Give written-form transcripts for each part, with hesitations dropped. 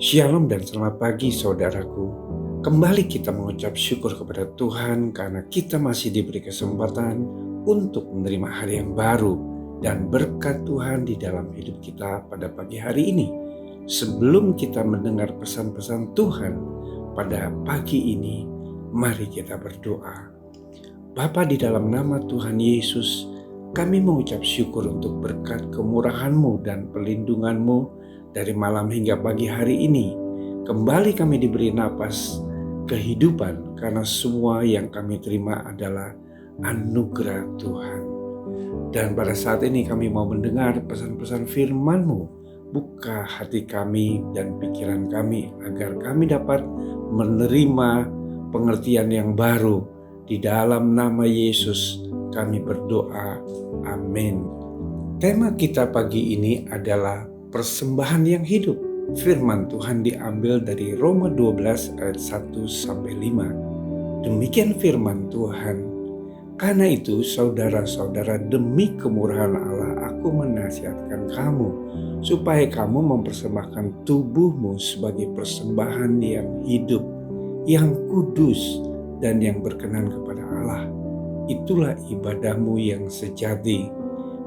Shalom dan selamat pagi saudaraku. Kembali kita mengucap syukur kepada Tuhan karena kita masih diberi kesempatan untuk menerima hari yang baru dan berkat Tuhan di dalam hidup kita pada pagi hari ini. Sebelum kita mendengar pesan-pesan Tuhan pada pagi ini, mari kita berdoa. Bapa, di dalam nama Tuhan Yesus, kami mengucap syukur untuk berkat kemurahan-Mu dan perlindungan-Mu dari malam hingga pagi hari ini. Kembali kami diberi napas kehidupan karena semua yang kami terima adalah anugerah Tuhan. Dan pada saat ini kami mau mendengar pesan-pesan firman-Mu. Buka hati kami dan pikiran kami agar kami dapat menerima pengertian yang baru. Di dalam nama Yesus kami berdoa. Amin. Tema kita pagi ini adalah persembahan yang hidup. Firman Tuhan diambil dari Roma 12 ayat 1-5. Demikian firman Tuhan. Karena itu saudara-saudara, demi kemurahan Allah aku menasihatkan kamu supaya kamu mempersembahkan tubuhmu sebagai persembahan yang hidup, yang kudus dan yang berkenan kepada Allah. Itulah ibadahmu yang sejati.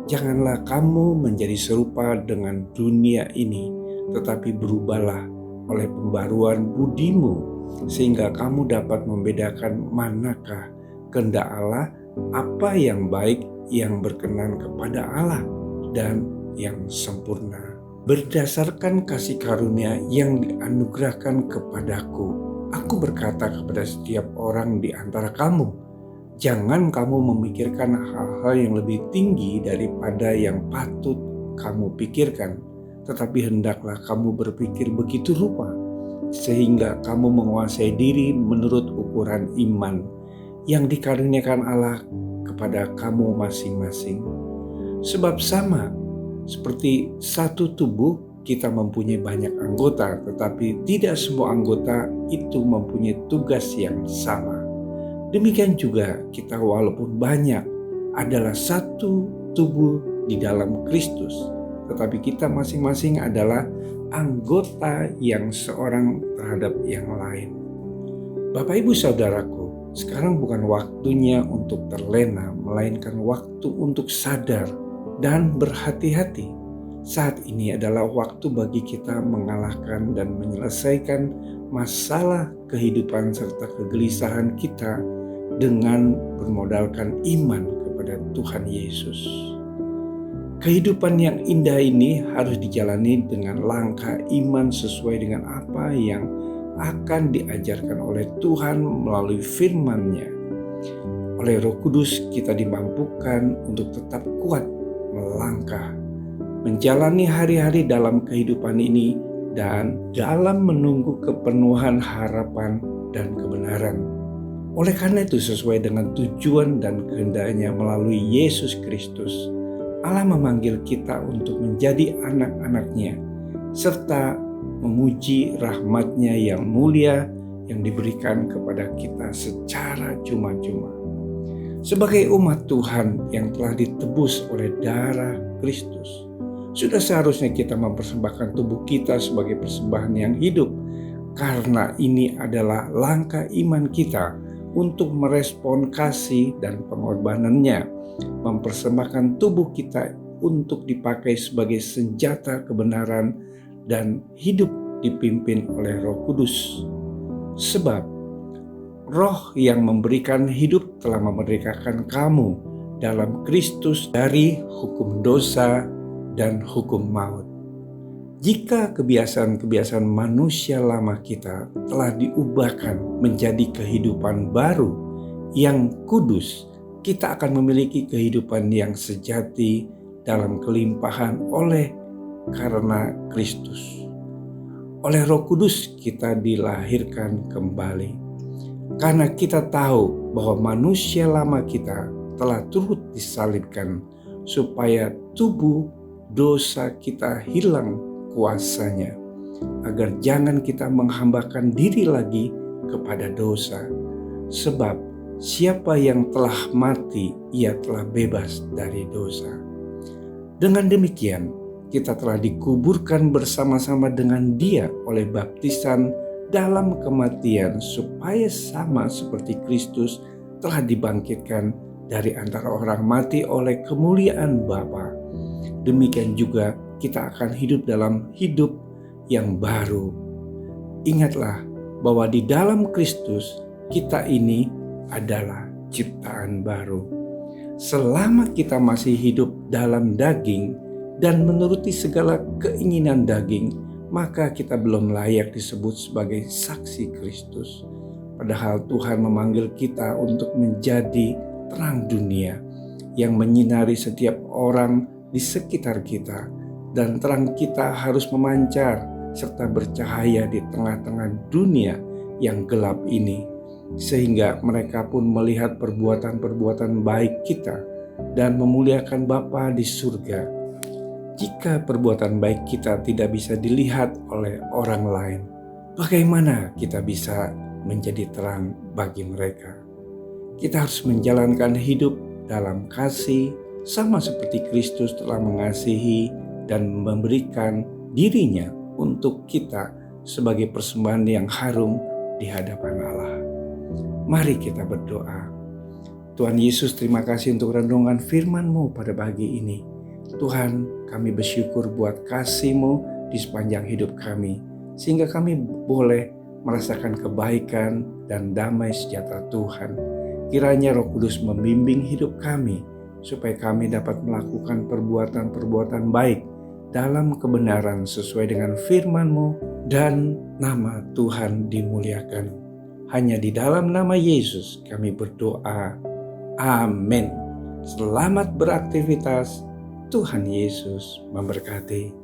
Janganlah kamu menjadi serupa dengan dunia ini, tetapi berubahlah oleh pembaruan budimu, sehingga kamu dapat membedakan manakah kehendak Allah, apa yang baik, yang berkenan kepada Allah, dan yang sempurna. Berdasarkan kasih karunia yang dianugerahkan kepadaku, aku berkata kepada setiap orang di antara kamu, jangan kamu memikirkan hal-hal yang lebih tinggi daripada yang patut kamu pikirkan, tetapi hendaklah kamu berpikir begitu rupa, sehingga kamu menguasai diri menurut ukuran iman yang dikaruniakan Allah kepada kamu masing-masing. Sebab sama seperti satu tubuh, kita mempunyai banyak anggota, tetapi tidak semua anggota itu mempunyai tugas yang sama. Demikian juga kita walaupun banyak adalah satu tubuh di dalam Kristus, tetapi kita masing-masing adalah anggota yang seorang terhadap yang lain. Bapak Ibu Saudaraku, sekarang bukan waktunya untuk terlena, melainkan waktu untuk sadar dan berhati-hati. Saat ini adalah waktu bagi kita mengalahkan dan menyelesaikan masalah kehidupan serta kegelisahan kita dengan bermodalkan iman kepada Tuhan Yesus. Kehidupan yang indah ini harus dijalani dengan langkah iman sesuai dengan apa yang akan diajarkan oleh Tuhan melalui firman-Nya. Oleh Roh Kudus kita dimampukan untuk tetap kuat melangkah, menjalani hari-hari dalam kehidupan ini dan dalam menunggu kepenuhan harapan dan kebenaran. Oleh karena itu, sesuai dengan tujuan dan kehendak-Nya melalui Yesus Kristus, Allah memanggil kita untuk menjadi anak-anak-Nya, serta memuji rahmat-Nya yang mulia yang diberikan kepada kita secara cuma-cuma. Sebagai umat Tuhan yang telah ditebus oleh darah Kristus, sudah seharusnya kita mempersembahkan tubuh kita sebagai persembahan yang hidup, karena ini adalah langkah iman kita untuk merespon kasih dan pengorbanan-Nya, mempersembahkan tubuh kita untuk dipakai sebagai senjata kebenaran dan hidup dipimpin oleh Roh Kudus. Sebab Roh yang memberikan hidup telah memerdekakan kamu dalam Kristus dari hukum dosa dan hukum maut. Jika kebiasaan-kebiasaan manusia lama kita telah diubahkan menjadi kehidupan baru yang kudus, kita akan memiliki kehidupan yang sejati dalam kelimpahan oleh karena Kristus. Oleh Roh Kudus kita dilahirkan kembali. Karena kita tahu bahwa manusia lama kita telah turut disalibkan supaya tubuh dosa kita hilang kuasanya, agar jangan kita menghambakan diri lagi kepada dosa. Sebab siapa yang telah mati, ia telah bebas dari dosa. Dengan demikian, kita telah dikuburkan bersama-sama dengan Dia oleh baptisan dalam kematian, supaya sama seperti Kristus telah dibangkitkan dari antara orang mati oleh kemuliaan Bapa. Demikian juga kita akan hidup dalam hidup yang baru. Ingatlah bahwa di dalam Kristus kita ini adalah ciptaan baru. Selama kita masih hidup dalam daging dan menuruti segala keinginan daging, maka kita belum layak disebut sebagai saksi Kristus. Padahal Tuhan memanggil kita untuk menjadi terang dunia yang menyinari setiap orang di sekitar kita, dan terang kita harus memancar serta bercahaya di tengah-tengah dunia yang gelap ini, sehingga mereka pun melihat perbuatan-perbuatan baik kita dan memuliakan Bapa di surga. Jika perbuatan baik kita tidak bisa dilihat oleh orang lain, bagaimana kita bisa menjadi terang bagi mereka? Kita harus menjalankan hidup dalam kasih, sama seperti Kristus telah mengasihi dan memberikan dirinya untuk kita sebagai persembahan yang harum di hadapan Allah. Mari kita berdoa. Tuhan Yesus, terima kasih untuk renungan firman-Mu pada pagi ini. Tuhan, kami bersyukur buat kasih-Mu di sepanjang hidup kami, sehingga kami boleh merasakan kebaikan dan damai sejahtera Tuhan. Kiranya Roh Kudus membimbing hidup kami, supaya kami dapat melakukan perbuatan-perbuatan baik dalam kebenaran sesuai dengan firman-Mu, dan nama Tuhan dimuliakan. Hanya di dalam nama Yesus kami berdoa. Amin. Selamat beraktivitas. Tuhan Yesus memberkati.